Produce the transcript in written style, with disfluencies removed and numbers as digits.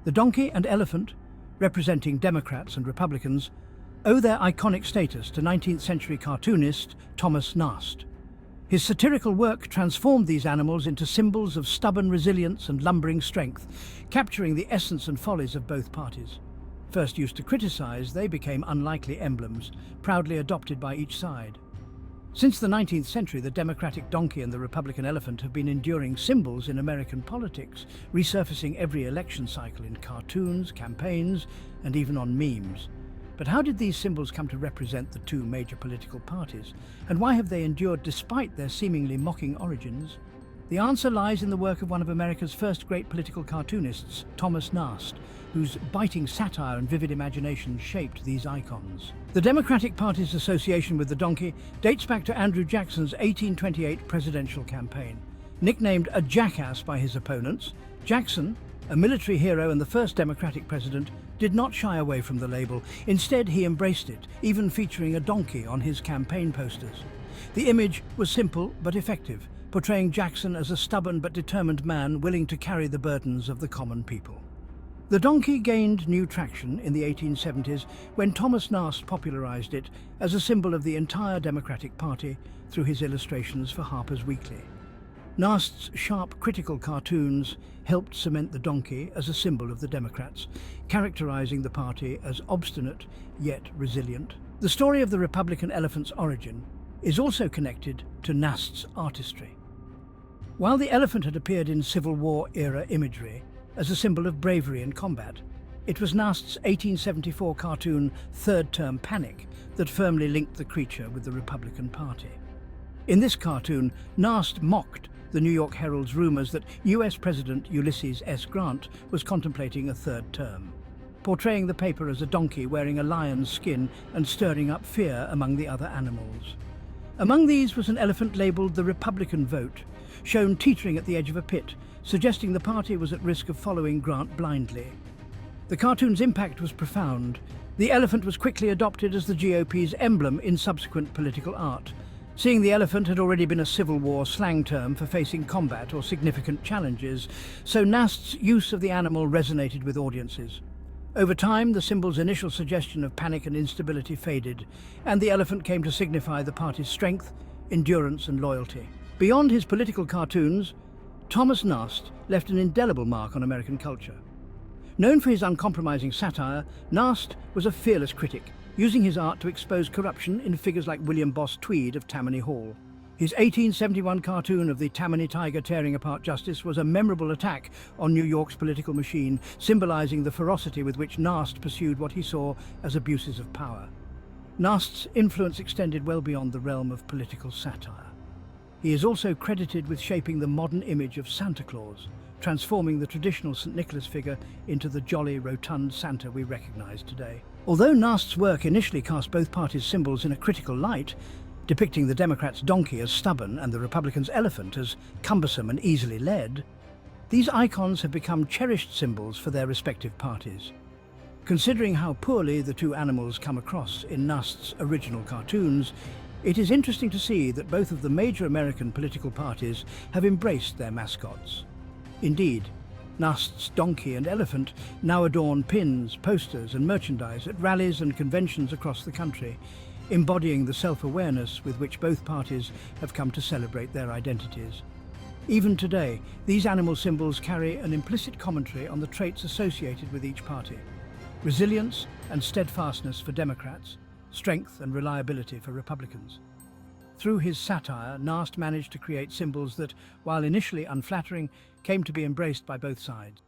The donkey and elephant, representing Democrats and Republicans, owe their iconic status to 19th century cartoonist Thomas Nast. His satirical work transformed these animals into symbols of stubborn resilience and lumbering strength, capturing the essence and follies of both parties. First used to criticize, they became unlikely emblems, proudly adopted by each side. Since the 19th century, the Democratic donkey and the Republican elephant have been enduring symbols in American politics, resurfacing every election cycle in cartoons, campaigns, and even on memes. But how did these symbols come to represent the two major political parties? And why have they endured despite their seemingly mocking origins? The answer lies in the work of one of America's first great political cartoonists, Thomas Nast, whose biting satire and vivid imagination shaped these icons. The Democratic Party's association with the donkey dates back to Andrew Jackson's 1828 presidential campaign. Nicknamed a jackass by his opponents, Jackson, a military hero and the first Democratic president, did not shy away from the label. Instead, he embraced it, even featuring a donkey on his campaign posters. The image was simple but effective, portraying Jackson as a stubborn but determined man willing to carry the burdens of the common people. The donkey gained new traction in the 1870s when Thomas Nast popularized it as a symbol of the entire Democratic Party through his illustrations for Harper's Weekly. Nast's sharp, critical cartoons helped cement the donkey as a symbol of the Democrats, characterizing the party as obstinate yet resilient. The story of the Republican elephant's origin is also connected to Nast's artistry. While the elephant had appeared in Civil War-era imagery as a symbol of bravery in combat, it was Nast's 1874 cartoon Third Term Panic that firmly linked the creature with the Republican Party. In this cartoon, Nast mocked the New York Herald's rumors that US President Ulysses S. Grant was contemplating a third term, portraying the paper as a donkey wearing a lion's skin and stirring up fear among the other animals. Among these was an elephant labeled the Republican vote, shown teetering at the edge of a pit, suggesting the party was at risk of following Grant blindly. The cartoon's impact was profound. The elephant was quickly adopted as the GOP's emblem in subsequent political art. Seeing the elephant had already been a Civil War slang term for facing combat or significant challenges, so Nast's use of the animal resonated with audiences. Over time, the symbol's initial suggestion of panic and instability faded, and the elephant came to signify the party's strength, endurance, and loyalty. Beyond his political cartoons, Thomas Nast left an indelible mark on American culture. Known for his uncompromising satire, Nast was a fearless critic, using his art to expose corruption in figures like William Boss Tweed of Tammany Hall. His 1871 cartoon of the Tammany tiger tearing apart justice was a memorable attack on New York's political machine, symbolizing the ferocity with which Nast pursued what he saw as abuses of power. Nast's influence extended well beyond the realm of political satire. He is also credited with shaping the modern image of Santa Claus, transforming the traditional St. Nicholas figure into the jolly, rotund Santa we recognize today. Although Nast's work initially cast both parties' symbols in a critical light, depicting the Democrats' donkey as stubborn and the Republicans' elephant as cumbersome and easily led, these icons have become cherished symbols for their respective parties. Considering how poorly the two animals come across in Nast's original cartoons, it is interesting to see that both of the major American political parties have embraced their mascots. Indeed, Nast's donkey and elephant now adorn pins, posters and merchandise at rallies and conventions across the country, embodying the self-awareness with which both parties have come to celebrate their identities. Even today, these animal symbols carry an implicit commentary on the traits associated with each party: resilience and steadfastness for Democrats, strength and reliability for Republicans. Through his satire, Nast managed to create symbols that, while initially unflattering, came to be embraced by both sides.